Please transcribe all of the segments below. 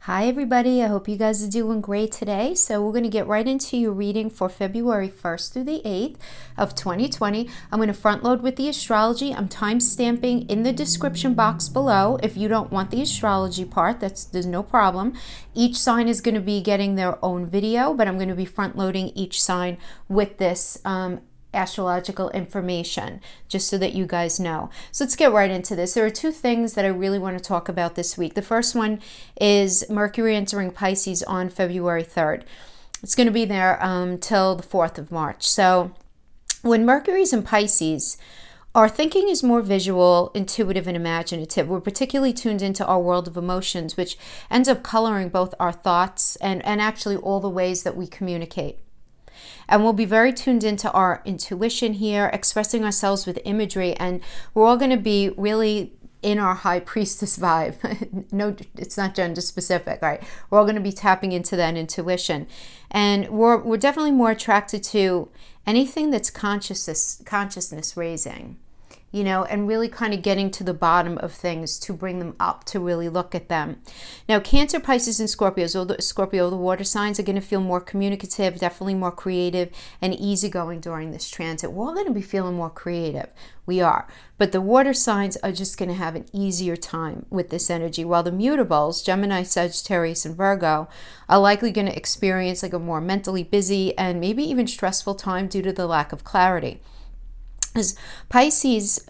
Hi everybody, I hope you guys are doing great today. So we're going to get right into your reading for February 1st through the 8th of 2020. I'm going to front load with the astrology. I'm time stamping in the description box below. If you don't want the astrology part, there's no problem. Each sign is going to be getting their own video, but I'm going to be front loading each sign with this astrological information, just so that you guys know. So let's get right into this. There are two things that I really want to talk about this week. The first one is Mercury entering Pisces on February 3rd. It's going to be there till the 4th of March. So when Mercury's in Pisces, our thinking is more visual, intuitive, and imaginative. We're particularly tuned into our world of emotions, which ends up coloring both our thoughts and actually all the ways that we communicate. And we'll be very tuned into our intuition here, expressing ourselves with imagery. And we're all going to be really in our high priestess vibe. No, it's not gender specific, right? We're all going to be tapping into that intuition. And we're definitely more attracted to anything that's consciousness raising, you know, and really kind of getting to the bottom of things to bring them up, to really look at them. Now, Cancer, Pisces, and Scorpio, the water signs, are going to feel more communicative, definitely more creative and easygoing during this transit. We're all going to be feeling more creative. We are. But the water signs are just going to have an easier time with this energy, while the mutables, Gemini, Sagittarius, and Virgo, are likely going to experience like a more mentally busy and maybe even stressful time due to the lack of clarity. As Pisces,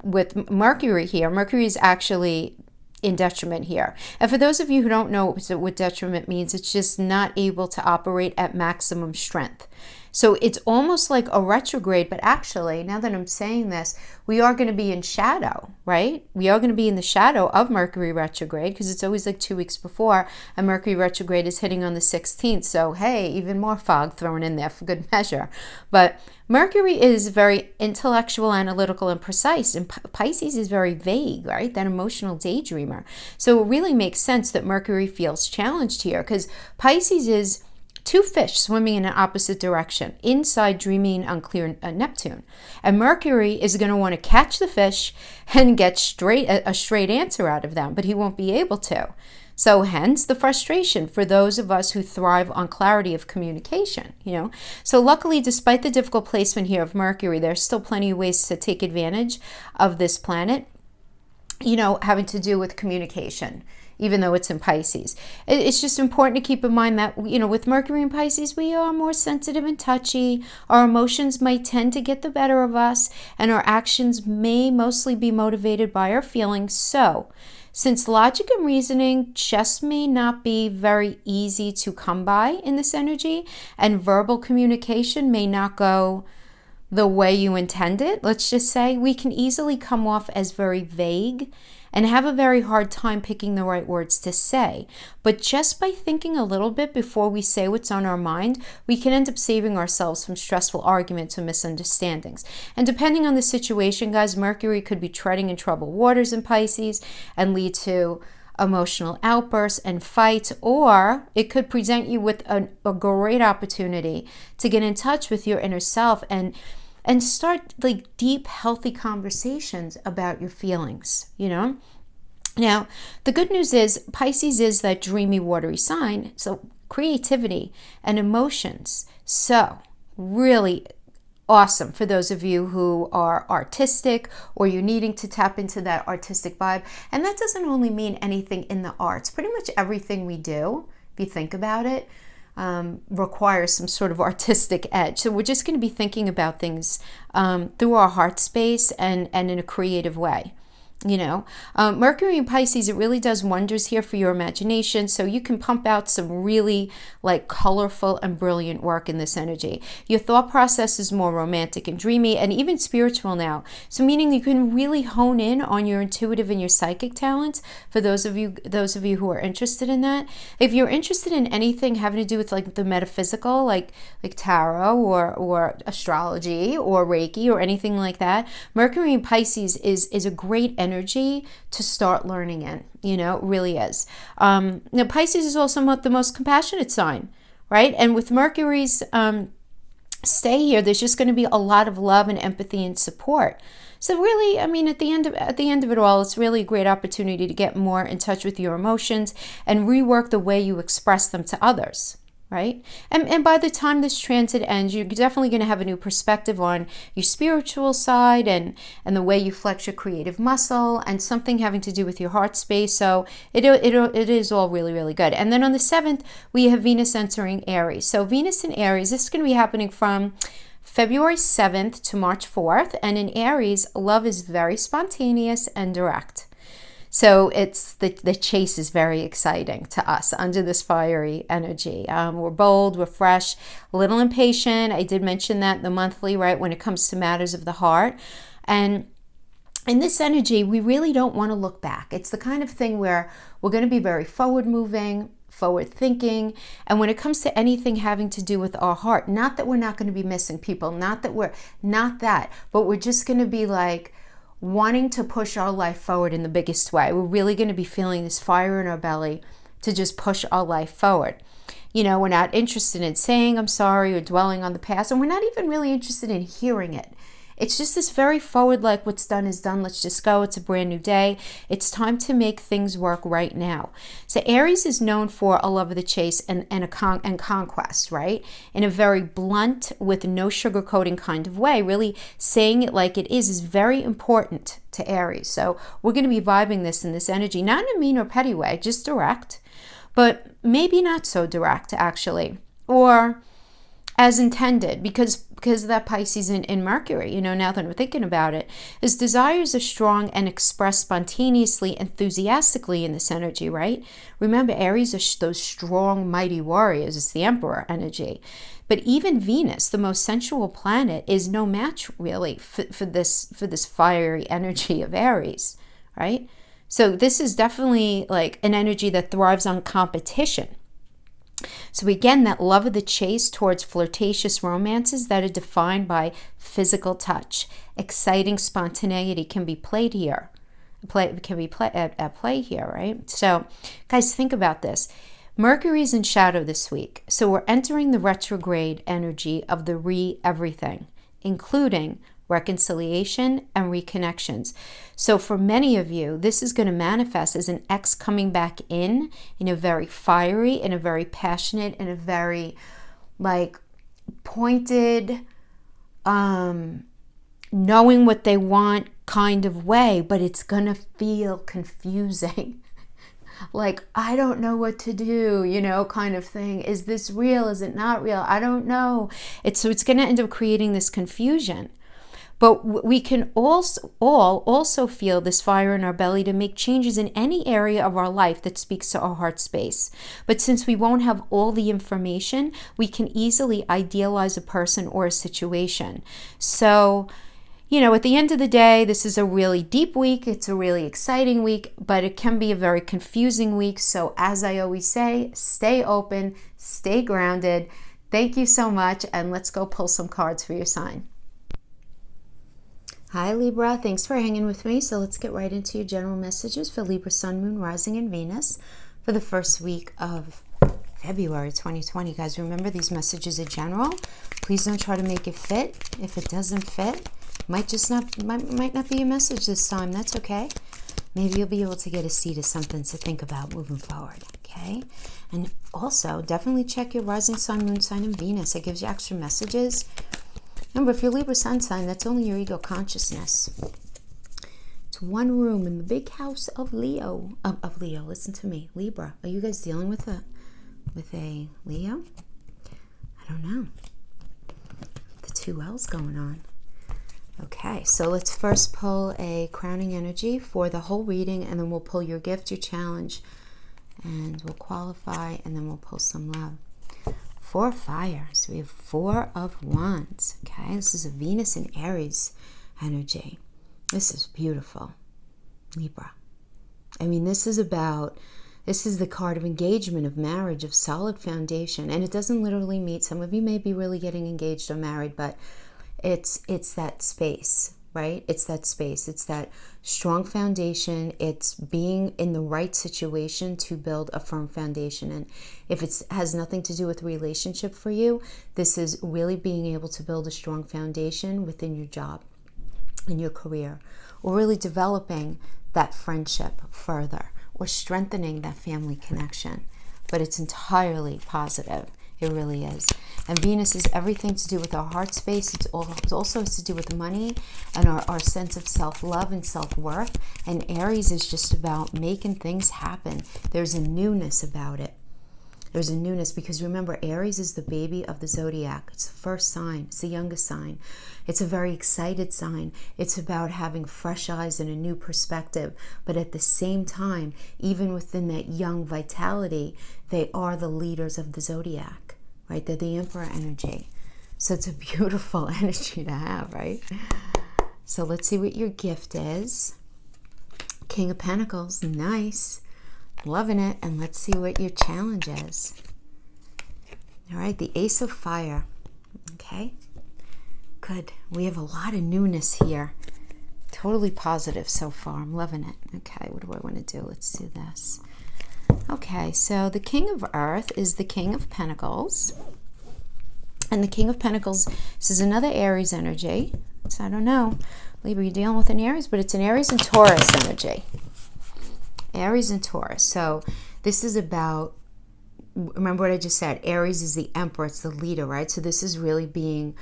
with Mercury here, Mercury is actually in detriment here. And for those of you who don't know what detriment means, it's just not able to operate at maximum strength. So it's almost like a retrograde, but actually, now that I'm saying this, we are going to be in shadow, right? We are going to be in the shadow of Mercury retrograde, because it's always like 2 weeks before, and Mercury retrograde is hitting on the 16th. So hey, even more fog thrown in there for good measure. But Mercury is very intellectual, analytical, and precise, and Pisces is very vague, right? That emotional daydreamer. So it really makes sense that Mercury feels challenged here, because Pisces is two fish swimming in an opposite direction, inside dreaming unclear Neptune. And Mercury is going to want to catch the fish and get a straight answer out of them, but he won't be able to. So hence the frustration for those of us who thrive on clarity of communication, you know. So luckily, despite the difficult placement here of Mercury, there's still plenty of ways to take advantage of this planet, you know, having to do with communication, even though it's in Pisces. It's just important to keep in mind that, you know, with Mercury in Pisces, we are more sensitive and touchy. Our emotions might tend to get the better of us, and our actions may mostly be motivated by our feelings. So, since logic and reasoning just may not be very easy to come by in this energy, and verbal communication may not go the way you intended, let's just say, we can easily come off as very vague and have a very hard time picking the right words to say. But just by thinking a little bit before we say what's on our mind, we can end up saving ourselves from stressful arguments or misunderstandings. And depending on the situation, guys, Mercury could be treading in troubled waters in Pisces and lead to emotional outbursts and fights, or it could present you with a great opportunity to get in touch with your inner self and start like deep, healthy conversations about your feelings, you know? Now, the good news is Pisces is that dreamy, watery sign, so creativity and emotions. So really awesome for those of you who are artistic, or you're needing to tap into that artistic vibe. And that doesn't only mean anything in the arts. Pretty much everything we do, if you think about it, requires some sort of artistic edge. So we're just going to be thinking about things through our heart space and in a creative way. You know, Mercury in Pisces, it really does wonders here for your imagination. So you can pump out some really like colorful and brilliant work in this energy. Your thought process is more romantic and dreamy and even spiritual now. So meaning you can really hone in on your intuitive and your psychic talents for those of you who are interested in that. If you're interested in anything having to do with like the metaphysical, like tarot or astrology or Reiki or anything like that, Mercury in Pisces is a great energy to start learning in, you know, it really is. Now, Pisces is also the most compassionate sign, right? And with Mercury's stay here, there's just going to be a lot of love and empathy and support. So really, I mean, at the end of it all, it's really a great opportunity to get more in touch with your emotions and rework the way you express them to others. Right? And by the time this transit ends, you're definitely going to have a new perspective on your spiritual side and the way you flex your creative muscle and something having to do with your heart space. So it is all really, really good. And then on the 7th, we have Venus entering Aries. So Venus in Aries, this is going to be happening from February 7th to March 4th. And in Aries, love is very spontaneous and direct. So it's the chase is very exciting to us under this fiery energy. We're bold, we're fresh, a little impatient. I did mention that in the monthly, right, when it comes to matters of the heart. And in this energy, we really don't want to look back. It's the kind of thing where we're going to be very forward moving, forward thinking. And when it comes to anything having to do with our heart, not that we're not going to be missing people, not that, but we're just going to be like, wanting to push our life forward in the biggest way. We're really going to be feeling this fire in our belly to just push our life forward. You know, we're not interested in saying I'm sorry or dwelling on the past, and we're not even really interested in hearing it. It's just this very forward, like what's done is done. Let's just go. It's a brand new day. It's time to make things work right now. So Aries is known for a love of the chase and conquest, right? In a very blunt, with no sugarcoating kind of way. Really saying it like it is very important to Aries. So we're going to be vibing this in this energy, not in a mean or petty way, just direct, but maybe not so direct actually, or as intended, because of that Pisces in Mercury, you know, now that we're thinking about it, his desires are strong and expressed spontaneously, enthusiastically in this energy, right? Remember, Aries are those strong, mighty warriors. It's the Emperor energy. But even Venus, the most sensual planet, is no match really for this fiery energy of Aries, right? So this is definitely like an energy that thrives on competition. So again, that love of the chase towards flirtatious romances that are defined by physical touch. Exciting spontaneity can be played here. At play here, right? So guys, think about this. Mercury's in shadow this week. So we're entering the retrograde energy of the everything, including reconciliation and reconnections. So for many of you, this is going to manifest as an ex coming back in a very fiery, in a very passionate, in a very like pointed, knowing what they want kind of way, but it's going to feel confusing. Like, I don't know what to do, you know, kind of thing. Is this real? Is it not real? I don't know. So it's going to end up creating this confusion. But we can also feel this fire in our belly to make changes in any area of our life that speaks to our heart space. But since we won't have all the information, we can easily idealize a person or a situation. So, you know, at the end of the day, this is a really deep week. It's a really exciting week, but it can be a very confusing week. So as I always say, stay open, stay grounded. Thank you so much. And let's go pull some cards for your sign. Hi Libra, thanks for hanging with me. So let's get right into your general messages for Libra, Sun, Moon, Rising, and Venus for the first week of February 2020. Guys, remember these messages are general. Please don't try to make it fit. If it doesn't fit, might not be your message this time. That's okay. Maybe you'll be able to get a seed of something to think about moving forward. Okay, and also definitely check your rising sign, moon sign, and Venus. It gives you extra messages. Remember, if you're Libra sun sign, that's only your ego consciousness. It's one room in the big house of Leo. Of Leo, listen to me. Libra, are you guys dealing with a Leo? I don't know. The two L's going on. Okay, so let's first pull a crowning energy for the whole reading, and then we'll pull your gift, your challenge, and we'll qualify, and then we'll pull some love. 4 fire. So we have 4 of Wands. Okay, this is a Venus and Aries energy. This is beautiful, Libra. I mean, this is the card of engagement, of marriage, of solid foundation. And it doesn't literally mean, some of you may be really getting engaged or married, but it's that space, right? It's that space. It's that strong foundation. It's being in the right situation to build a firm foundation. And if it has nothing to do with relationship for you, this is really being able to build a strong foundation within your job. in your career, or really developing that friendship further, or strengthening that family connection. But it's entirely positive. It really is. And Venus is everything to do with our heart space. It also has to do with money and our sense of self-love and self-worth. And Aries is just about making things happen. There's a newness about it. There's a newness because remember, Aries is the baby of the zodiac. It's the first sign. It's the youngest sign. It's a very excited sign. It's about having fresh eyes and a new perspective. But at the same time, even within that young vitality, they are the leaders of the zodiac, right? They're the emperor energy. So it's a beautiful energy to have, right? So let's see what your gift is. King of Pentacles, nice. Loving it. And let's see what your challenge is. All right, the Ace of Fire. Okay, good. We have a lot of newness here. Totally positive so far. I'm loving it. Okay, what do I want to do? Let's do this. Okay, so the King of Earth is the King of Pentacles. And the King of Pentacles, this is another Aries energy. So I don't know, Libra, you're dealing with an Aries, but it's an Aries and Taurus energy. Aries and Taurus. So this is about, remember what I just said, Aries is the emperor, it's the leader, right? So this is really being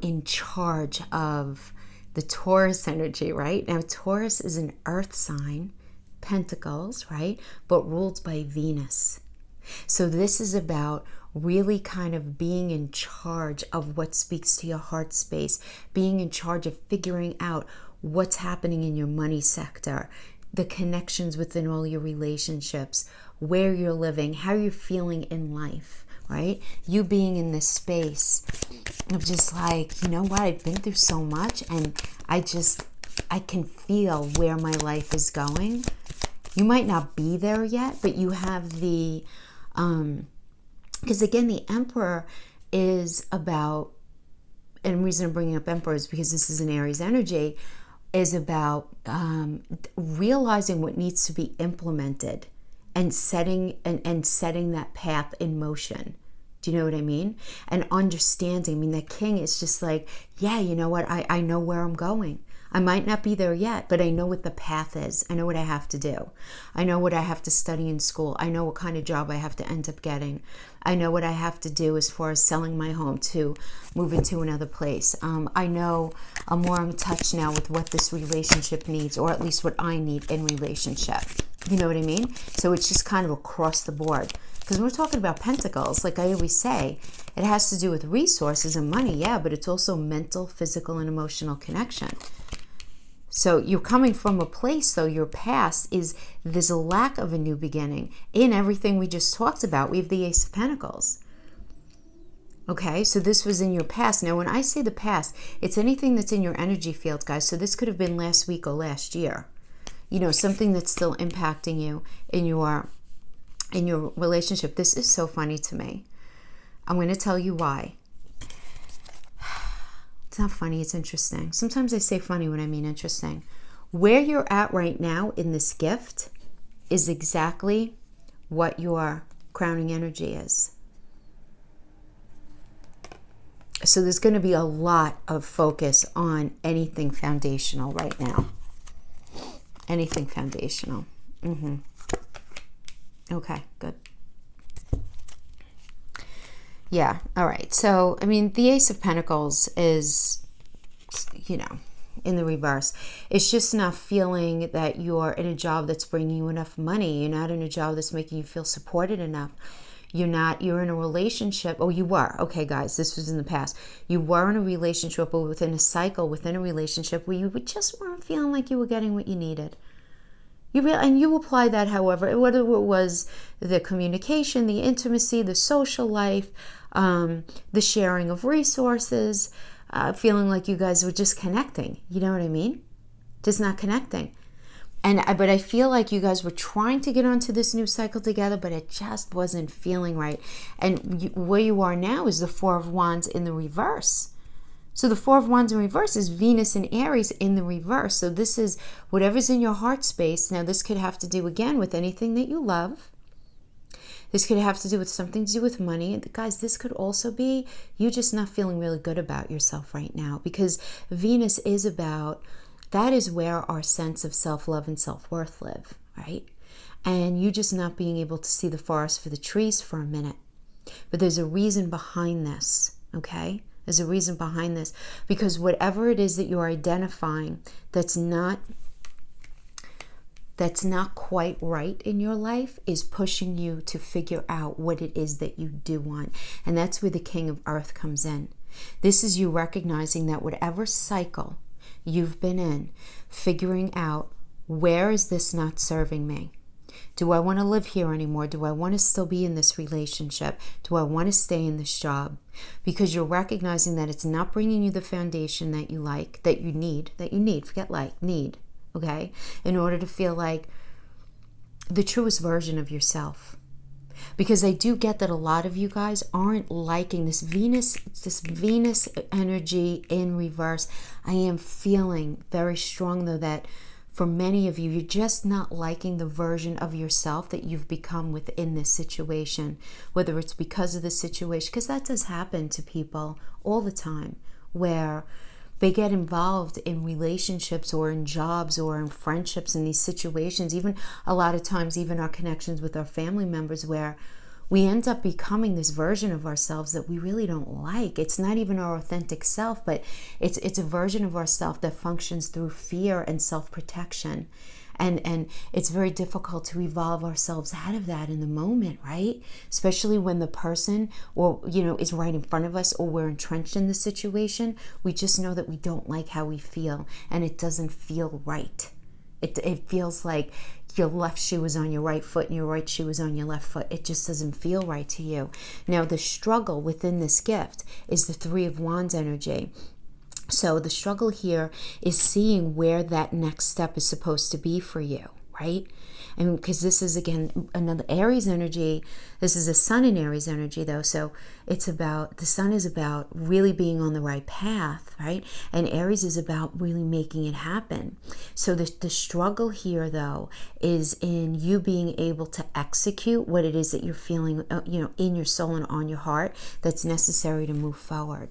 in charge of the Taurus energy, right? Now Taurus is an earth sign, Pentacles, right? But ruled by Venus. So this is about really kind of being in charge of what speaks to your heart space, being in charge of figuring out what's happening in your money sector, the connections within all your relationships, where you're living, how you're feeling in life, right? You being in this space of just like, you know what, I've been through so much and I can feel where my life is going. You might not be there yet, but you have the, because again, the Emperor is about, and the reason I'm bringing up Emperor is because this is an Aries energy, is about realizing what needs to be implemented and setting that path in motion. Do you know what I mean? And understanding. I mean, the king is just like, yeah, you know what? I know where I'm going. I might not be there yet, but I know what the path is. I know what I have to do. I know what I have to study in school. I know what kind of job I have to end up getting. I know what I have to do as far as selling my home to move into another place. I know I'm more in touch now with what this relationship needs, or at least what I need in relationship. You know what I mean? So it's just kind of across the board. Because when we're talking about pentacles, like I always say, it has to do with resources and money, yeah, but it's also mental, physical, and emotional connection. So you're coming from a place, though, your past is, there's a lack of a new beginning in everything we just talked about. We have the Ace of Pentacles. Okay, so this was in your past. Now, when I say the past, it's anything that's in your energy field, guys. So this could have been last week or last year. You know, something that's still impacting you in your relationship. This is so funny to me. I'm going to tell you why. It's not funny, it's interesting. Sometimes I say funny when I mean interesting. Where you're at right now in this gift is exactly what your crowning energy is. So there's going to be a lot of focus on anything foundational right now. Anything foundational. Okay, good. Yeah, all right. So, I mean, the Ace of Pentacles is, you know, in the reverse. It's just not feeling that you're in a job that's bringing you enough money. You're not in a job that's making you feel supported enough. You're in a relationship. Oh, you were. Okay, guys, this was in the past. You were in a relationship, or within a cycle, within a relationship where you just weren't feeling like you were getting what you needed. And you apply that, however, whether it was the communication, the intimacy, the social life, the sharing of resources, feeling like you guys were just connecting. You know what I mean? Just not connecting. But I feel like you guys were trying to get onto this new cycle together, but it just wasn't feeling right. And where you are now is the Four of Wands in the reverse. So the Four of Wands in reverse is Venus and Aries in the reverse. So this is whatever's in your heart space. Now this could have to do again with anything that you love. This could have to do with something to do with money. Guys, this could also be you just not feeling really good about yourself right now, because Venus is about, that is where our sense of self-love and self-worth live, right? And you just not being able to see the forest for the trees for a minute. But there's a reason behind this, okay? There's a reason behind this, because whatever it is that you're identifying that's not quite right in your life is pushing you to figure out what it is that you do want. And that's where the King of Earth comes in. This is you recognizing that whatever cycle you've been in, figuring out, where is this not serving me? Do I want to live here anymore? Do I want to still be in this relationship? Do I want to stay in this job? Because you're recognizing that it's not bringing you the foundation that you like, that you need, forget like, need, okay? In order to feel like the truest version of yourself. Because I do get that a lot of you guys aren't liking this Venus energy in reverse. I am feeling very strong though that for many of you, you're just not liking the version of yourself that you've become within this situation, whether it's because of the situation, because that does happen to people all the time, where they get involved in relationships or in jobs or in friendships in these situations, even a lot of times, even our connections with our family members, where we end up becoming this version of ourselves that we really don't like. It's not even our authentic self, but it's a version of ourself that functions through fear and self-protection. And it's very difficult to evolve ourselves out of that in the moment, right? Especially when the person is right in front of us, or we're entrenched in the situation. We just know that we don't like how we feel, and it doesn't feel right. It feels like your left shoe is on your right foot and your right shoe is on your left foot. It just doesn't feel right to you. Now, the struggle within this gift is the Three of Wands energy. So the struggle here is seeing where that next step is supposed to be for you, right? And because this is, again, another Aries energy. This is a Sun in Aries energy, though. So it's about, the Sun is about really being on the right path, right? And Aries is about really making it happen. So the struggle here, though, is in you being able to execute what it is that you're feeling, in your soul and on your heart that's necessary to move forward.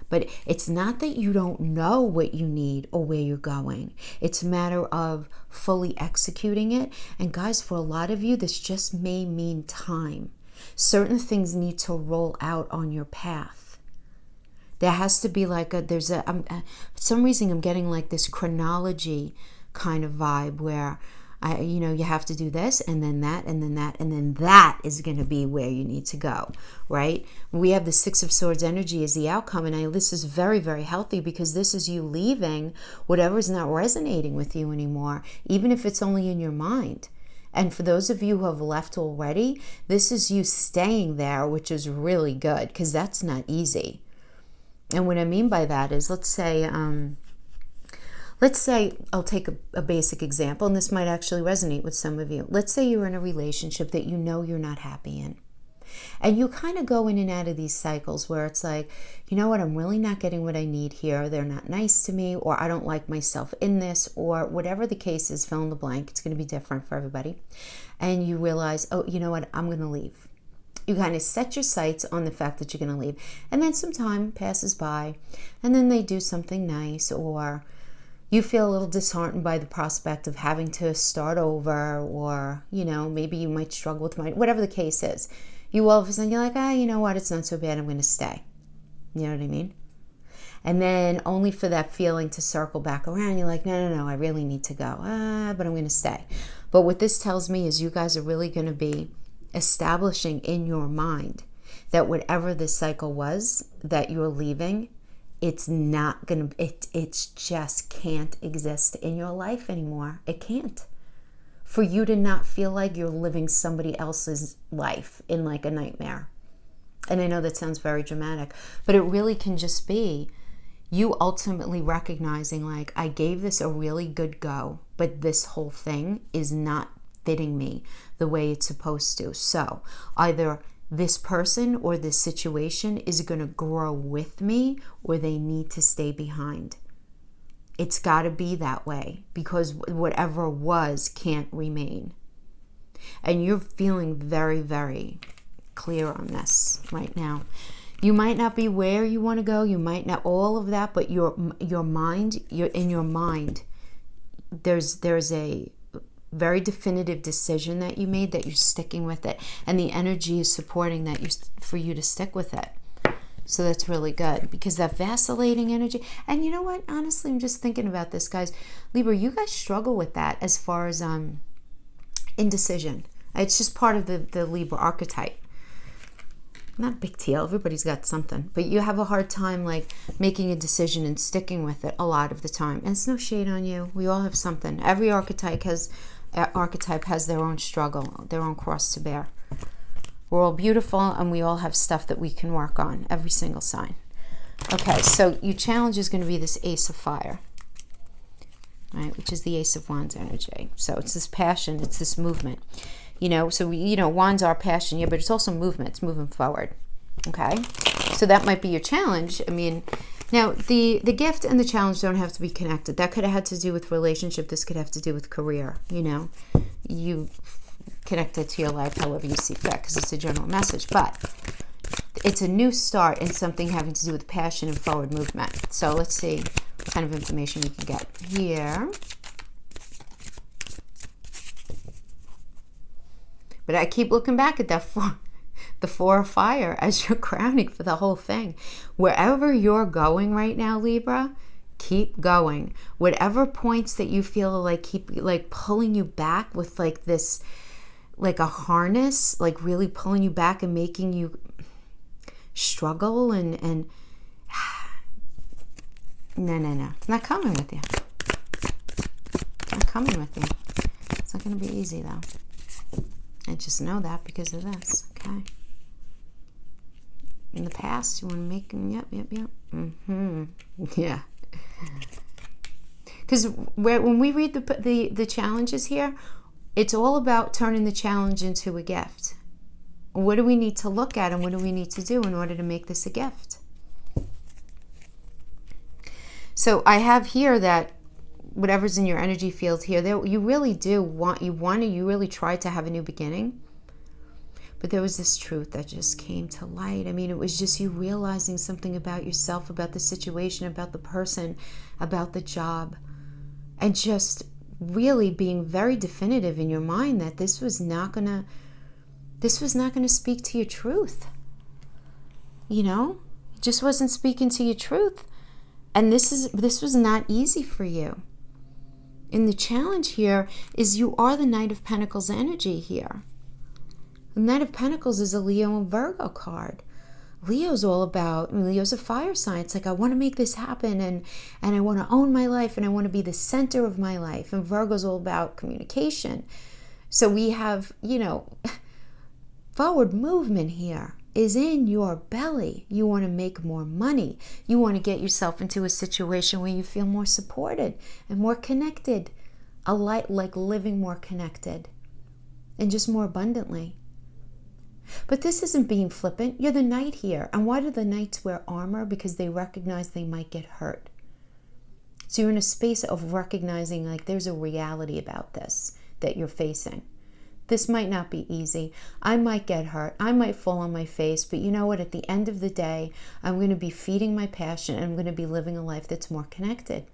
But it's not that you don't know what you need or where you're going. It's a matter of fully executing it. And guys, for a lot of you, this just may mean time. Certain things need to roll out on your path. There has to be like for some reason I'm getting like this chronology kind of vibe where you have to do this and then that and then that, and then that is going to be where you need to go, right? We have the Six of Swords energy as the outcome, and this is very, very healthy, because this is you leaving whatever is not resonating with you anymore, even if it's only in your mind. And for those of you who have left already, this is you staying there, which is really good, because that's not easy. And what I mean by that is, let's say I'll take a basic example, and this might actually resonate with some of you. Let's say you're in a relationship that you're not happy in. And you kind of go in and out of these cycles where it's like, you know what, I'm really not getting what I need here. They're not nice to me, or I don't like myself in this, or whatever the case is, fill in the blank. It's going to be different for everybody. And you realize, oh, you know what, I'm going to leave. You kind of set your sights on the fact that you're going to leave. And then some time passes by, and then they do something nice, or you feel a little disheartened by the prospect of having to start over, or, maybe you might struggle with money, whatever the case is. You all of a sudden, you're like, you know what, it's not so bad, I'm going to stay. You know what I mean? And then only for that feeling to circle back around, you're like, no, I really need to go, but I'm going to stay. But what this tells me is you guys are really going to be establishing in your mind that whatever this cycle was that you're leaving, it's not going to, it just can't exist in your life anymore. It can't. For you to not feel like you're living somebody else's life in like a nightmare. And I know that sounds very dramatic, but it really can just be you ultimately recognizing, like, I gave this a really good go, but this whole thing is not fitting me the way it's supposed to. So either this person or this situation is going to grow with me, or they need to stay behind. It's got to be that way, because whatever was can't remain. And you're feeling very, very clear on this right now. You might not be where you want to go. You might not all of that, but your mind, you're in your mind. There's a very definitive decision that you made, that you're sticking with it, and the energy is supporting that for you to stick with it. So that's really good, because that vacillating energy, and you know what, honestly, I'm just thinking about this, guys. Libra, you guys struggle with that as far as indecision. It's just part of the Libra archetype. Not a big deal, everybody's got something, but you have a hard time like making a decision and sticking with it a lot of the time. And it's no shade on you. We all have something. Every archetype has their own struggle, their own cross to bear. We're all beautiful, and we all have stuff that we can work on, every single sign. Okay, so your challenge is going to be this Ace of Fire, right, which is the Ace of Wands energy. So it's this passion, it's this movement. So wands are passion, yeah, but it's also movement. It's moving forward, okay? So that might be your challenge. I mean, now the gift and the challenge don't have to be connected. That could have had to do with relationship. This could have to do with career, You connect it to your life however you see fit, because it's a general message. But it's a new start in something having to do with passion and forward movement. So let's see what kind of information we can get here. But I keep looking back at the Four of Fire as your crowning for the whole thing. Wherever you're going right now, Libra, keep going. Whatever points that you feel like keep like pulling you back with like this, like a harness, like really pulling you back and making you struggle and no, it's not coming with you. It's not coming with you. It's not going to be easy though. I just know that because of this, okay? In the past, you want to make them, yep. Yeah. Because when we read the challenges here, it's all about turning the challenge into a gift. What do we need to look at, and what do we need to do in order to make this a gift? So I have here that whatever's in your energy field here, you really try to have a new beginning. But there was this truth that just came to light. I mean, it was just you realizing something about yourself, about the situation, about the person, about the job, and just really being very definitive in your mind that this was not gonna speak to your truth. It just wasn't speaking to your truth. And this was not easy for you. And the challenge here is you are the Knight of Pentacles energy here. The Knight of Pentacles is a Leo and Virgo card. Leo's a fire sign. It's like, I want to make this happen, and I want to own my life, and I want to be the center of my life. And Virgo's all about communication. So we have, forward movement here is in your belly. You want to make more money. You want to get yourself into a situation where you feel more supported and more connected. Like living more connected and just more abundantly. But this isn't being flippant. You're the knight here. And why do the knights wear armor? Because they recognize they might get hurt. So you're in a space of recognizing like there's a reality about this that you're facing. This might not be easy. I might get hurt. I might fall on my face. But you know what? At the end of the day, I'm going to be feeding my passion, and I'm going to be living a life that's more connected.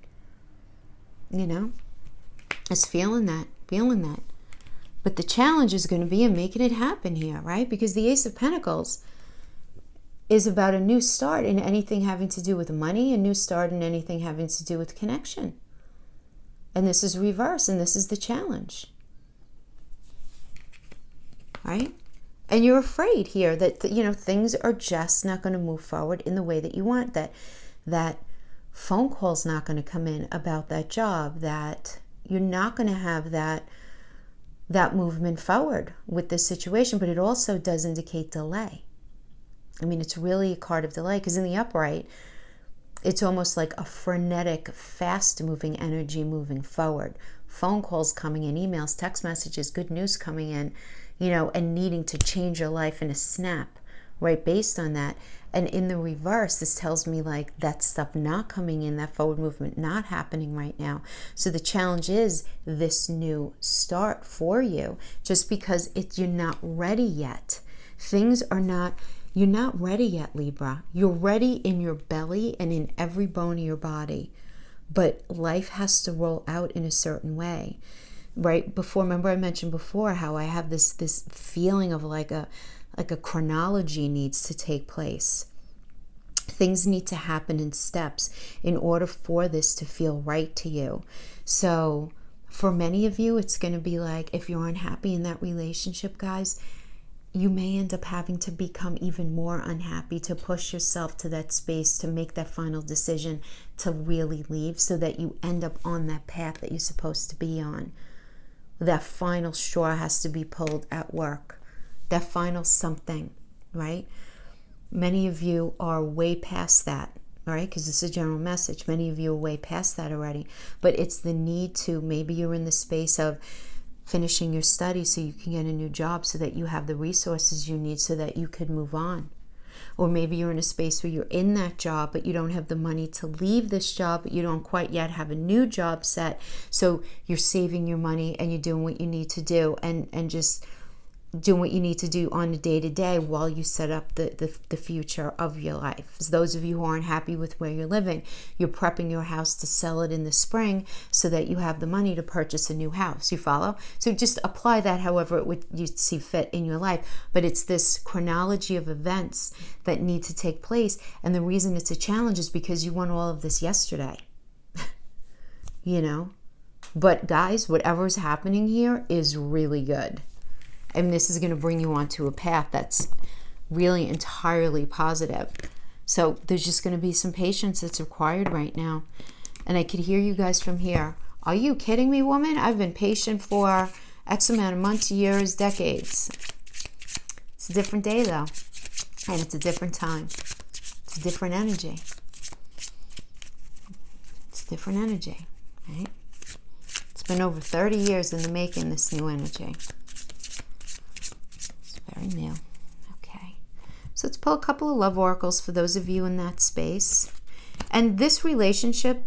It's feeling that. But the challenge is going to be in making it happen here, right? Because the Ace of Pentacles is about a new start in anything having to do with money, a new start in anything having to do with connection. And this is reverse, and this is the challenge. Right? And you're afraid here that, things are just not going to move forward in the way that you want, that phone call's not going to come in about that job, that you're not going to have that movement forward with this situation. But it also does indicate delay. I mean, it's really a card of delay, because in the upright, it's almost like a frenetic, fast-moving energy moving forward. Phone calls coming in, emails, text messages, good news coming in, and needing to change your life in a snap, right, based on that. And in the reverse, this tells me like that stuff not coming in, that forward movement not happening right now. So the challenge is this new start for you, just because you're not ready yet. Things are not, you're not ready yet, Libra. You're ready in your belly and in every bone of your body. But life has to roll out in a certain way, right? Before, remember I mentioned before how I have this feeling of like a chronology needs to take place. Things need to happen in steps in order for this to feel right to you. So for many of you, it's going to be like, if you're unhappy in that relationship, guys, you may end up having to become even more unhappy, to push yourself to that space, to make that final decision to really leave, so that you end up on that path that you're supposed to be on. That final straw has to be pulled at work. That final something, right? Many of you are way past that, right? Because this is a general message. Many of you are way past that already. But it's the need to, maybe you're in the space of finishing your studies so you can get a new job, so that you have the resources you need so that you could move on. Or maybe you're in a space where you're in that job, but you don't have the money to leave this job, but you don't quite yet have a new job set. So you're saving your money and you're doing what you need to do, and just doing what you need to do on a day-to-day while you set up the future of your life. As those of you who aren't happy with where you're living, you're prepping your house to sell it in the spring so that you have the money to purchase a new house. You follow? So just apply that however you see fit in your life. But it's this chronology of events that need to take place. And the reason it's a challenge is because you want all of this yesterday. You know? But guys, whatever's happening here is really good. And this is going to bring you onto a path that's really entirely positive. So there's just going to be some patience that's required right now. And I could hear you guys from here. Are you kidding me, woman? I've been patient for X amount of months, years, decades. It's a different day, though. And it's a different time. It's a different energy. It's a different energy, right? It's been over 30 years in the making, this new energy. Very new. Okay. So let's pull a couple of love oracles for those of you in that space. And this relationship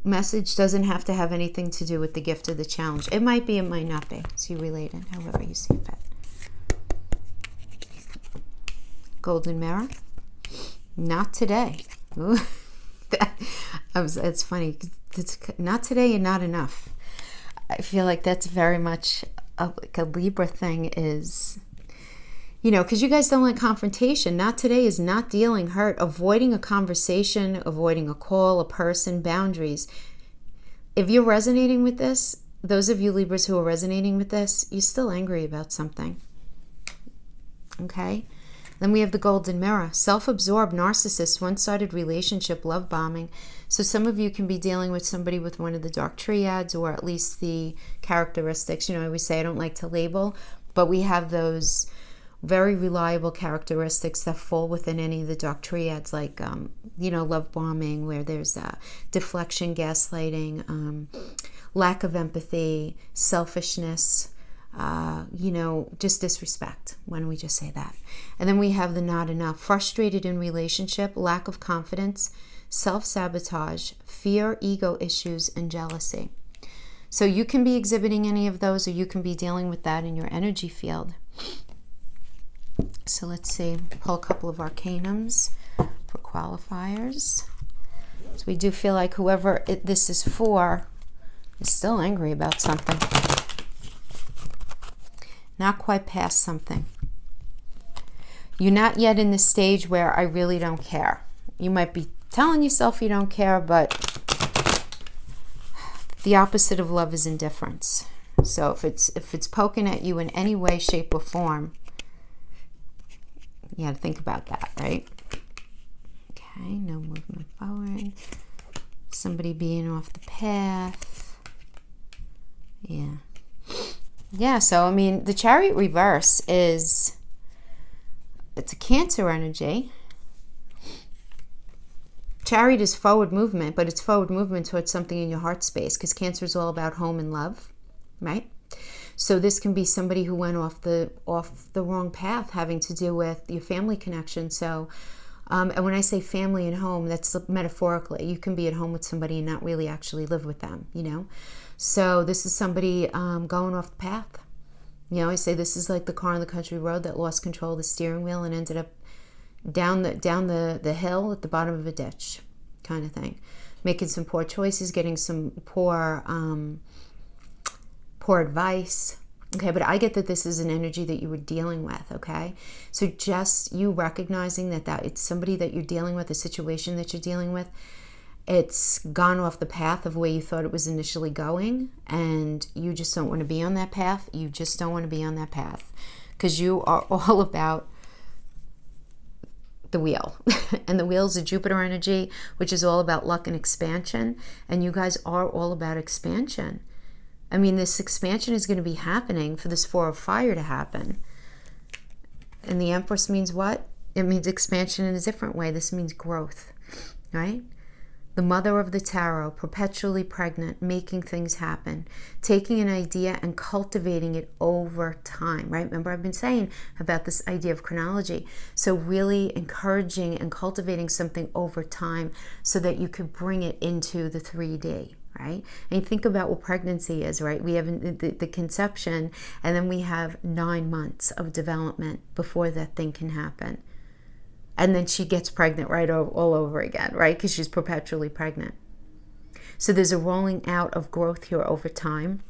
message doesn't have to have anything to do with the gift or the challenge. It might be, it might not be. So you relate it however you see fit. Golden mirror. Not today. It's funny. It's not today and not enough. I feel like that's very much like a Libra thing is, you know, because you guys don't like confrontation. Not today is not dealing, hurt, avoiding a conversation, avoiding a call, a person, boundaries. If you're resonating with this, those of you Libras who are resonating with this, you're still angry about something. Okay? Then we have the golden mirror, self-absorbed, narcissist, one-sided relationship, love bombing. So some of you can be dealing with somebody with one of the dark triads, or at least the characteristics. You know, I always say I don't like to label, but we have those very reliable characteristics that fall within any of the dark triads, like, you know, love bombing, where there's deflection, gaslighting, lack of empathy, selfishness, you know, just disrespect. Why don't we just say that? And then we have the not enough, frustrated in relationship, lack of confidence, self-sabotage, fear, ego issues, and jealousy. So you can be exhibiting any of those, or you can be dealing with that in your energy field. So let's see, pull a couple of arcanums for qualifiers. So we do feel like whoever this is for is still angry about something. Not quite past something. You're not yet in the stage where I really don't care. You might be telling yourself you don't care, but the opposite of love is indifference. So if it's poking at you in any way, shape, or form, you got to think about that, right? Okay, no movement forward. Somebody being off the path. Yeah. Yeah, so I mean, the Chariot reverse is, it's a Cancer energy. Chariot is forward movement, but it's forward movement towards something in your heart space, because Cancer is all about home and love, right? So this can be somebody who went off the wrong path, having to do with your family connection. So, and when I say family and home, that's metaphorically. You can be at home with somebody and not really actually live with them, you know. So this is somebody going off the path. You know, I say this is like the car on the country road that lost control of the steering wheel and ended up down the hill at the bottom of a ditch, kind of thing. Making some poor choices, getting some poor advice. Okay, but I get that this is an energy that you were dealing with, okay? So just you recognizing that it's somebody that you're dealing with, a situation that you're dealing with, it's gone off the path of where you thought it was initially going, and you just don't want to be on that path. You just don't want to be on that path because you are all about the wheel. And the wheel's a Jupiter energy, which is all about luck and expansion. And you guys are all about expansion. I mean, this expansion is going to be happening for this 4 of fire to happen. And the Empress means what? It means expansion in a different way. This means growth, right? The mother of the tarot, perpetually pregnant, making things happen, taking an idea and cultivating it over time, right? Remember, I've been saying about this idea of chronology. So really encouraging and cultivating something over time so that you could bring it into the 3D, right? And you think about what pregnancy is, right? We have the conception, and then we have 9 months of development before that thing can happen. And then she gets pregnant all over again, right? Because she's perpetually pregnant. So there's a rolling out of growth here over time,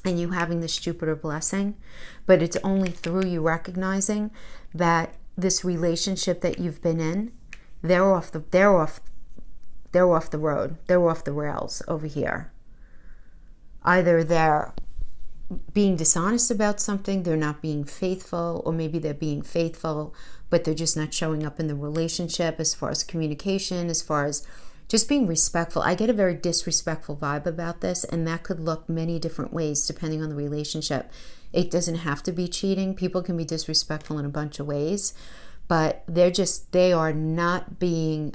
and you having this Jupiter blessing. But it's only through you recognizing that this relationship that you've been in, they're off the road. They're off the rails over here. Either they're being dishonest about something, they're not being faithful, or maybe they're being faithful, but they're just not showing up in the relationship as far as communication, as far as just being respectful. I get a very disrespectful vibe about this, and that could look many different ways depending on the relationship. It doesn't have to be cheating. People can be disrespectful in a bunch of ways, but they are not being,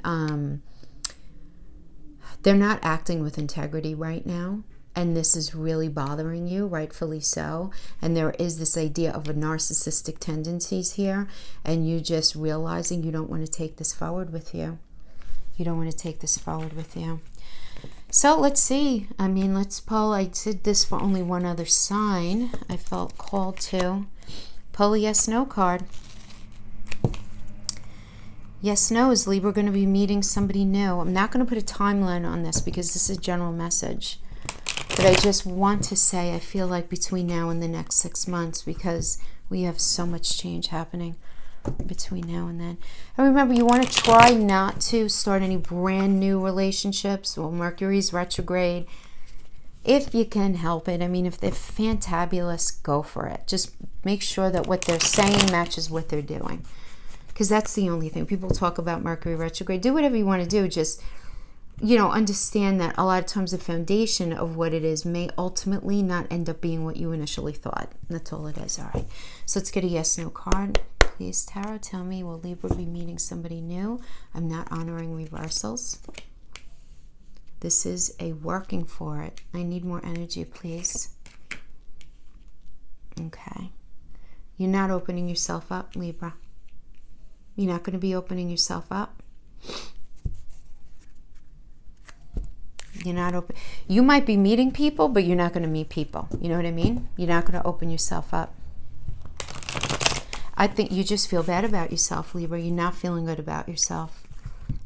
they're not acting with integrity right now. And this is really bothering you, rightfully so. And there is this idea of a narcissistic tendencies here, and you just realizing you don't want to take this forward with you. You don't want to take this forward with you. So let's see. I mean, let's pull. I did this for only one other sign. I felt called to pull a yes, no card. Yes, no, is Libra going to be meeting somebody new? I'm not going to put a timeline on this because this is a general message. But I just want to say I feel like between now and the next 6 months, because we have so much change happening between now and then. And remember, you want to try not to start any brand new relationships. Well, Mercury's retrograde. If you can help it. I mean, if they're fantabulous, go for it. Just make sure that what they're saying matches what they're doing. Because that's the only thing. People talk about Mercury retrograde. Do whatever you want to do. Just, understand that a lot of times the foundation of what it is may ultimately not end up being what you initially thought. That's all it is. All right. So let's get a yes, no card. Please, Tarot, tell me, will Libra be meeting somebody new? I'm not honoring reversals. This is a working for it. I need more energy, please. Okay. You're not opening yourself up, Libra. You're not going to be opening yourself up. You're not open. You might be meeting people, but you're not going to meet people. You know what I mean? You're not going to open yourself up. I think you just feel bad about yourself, Libra. You're not feeling good about yourself.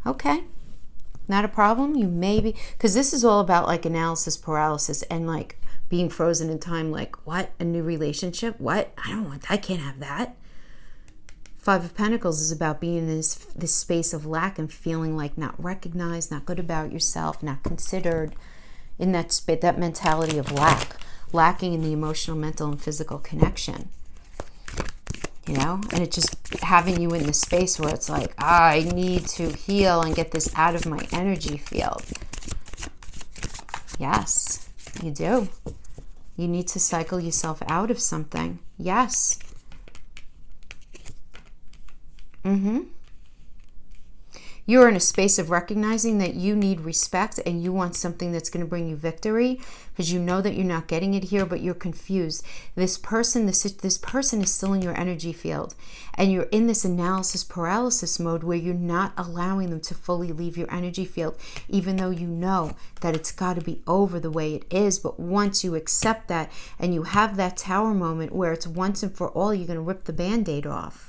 Okay. Not a problem. You may be, because this is all about like analysis paralysis and like being frozen in time. Like, what? A new relationship? What? I can't have that. 5 of Pentacles is about being in this space of lack and feeling like not recognized, not good about yourself, not considered, in that mentality of lacking in the emotional, mental, and physical connection. And it's just having you in this space where it's like, I need to heal and get this out of my energy field. Yes, you do. You need to cycle yourself out of something. Yes. You're in a space of recognizing that you need respect and you want something that's going to bring you victory, because you know that you're not getting it here, but you're confused. This person is still in your energy field, and you're in this analysis paralysis mode where you're not allowing them to fully leave your energy field, even though you know that it's got to be over the way it is. But once you accept that and you have that tower moment where it's once and for all, you're going to rip the Band-Aid off.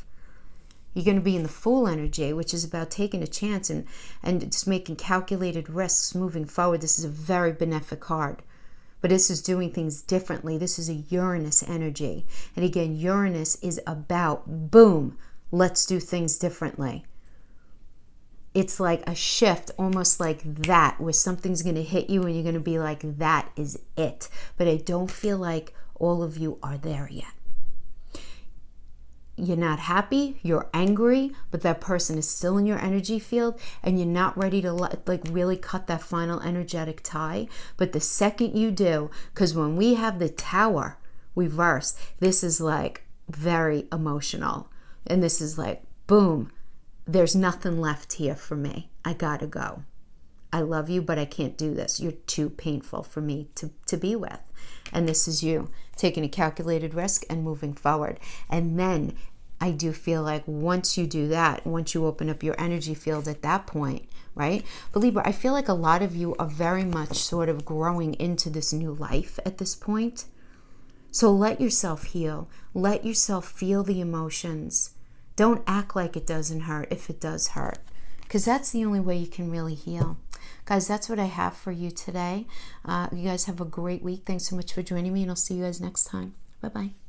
You're going to be in the Fool energy, which is about taking a chance and just making calculated risks moving forward. This is a very benefic card. But this is doing things differently. This is a Uranus energy. And again, Uranus is about, boom, let's do things differently. It's like a shift, almost like that, where something's going to hit you and you're going to be like, that is it. But I don't feel like all of you are there yet. You're not happy, you're angry, but that person is still in your energy field and you're not ready to really cut that final energetic tie. But the second you do, because when we have the Tower reversed, this is like very emotional. And this is like, boom, there's nothing left here for me. I gotta go. I love you, but I can't do this. You're too painful for me to be with. And this is you taking a calculated risk and moving forward. And then I do feel like once you do that, once you open up your energy field at that point, right? But Libra, I feel like a lot of you are very much sort of growing into this new life at this point. So let yourself heal. Let yourself feel the emotions. Don't act like it doesn't hurt if it does hurt, because that's the only way you can really heal. Guys, that's what I have for you today. You guys have a great week. Thanks so much for joining me, and I'll see you guys next time. Bye-bye.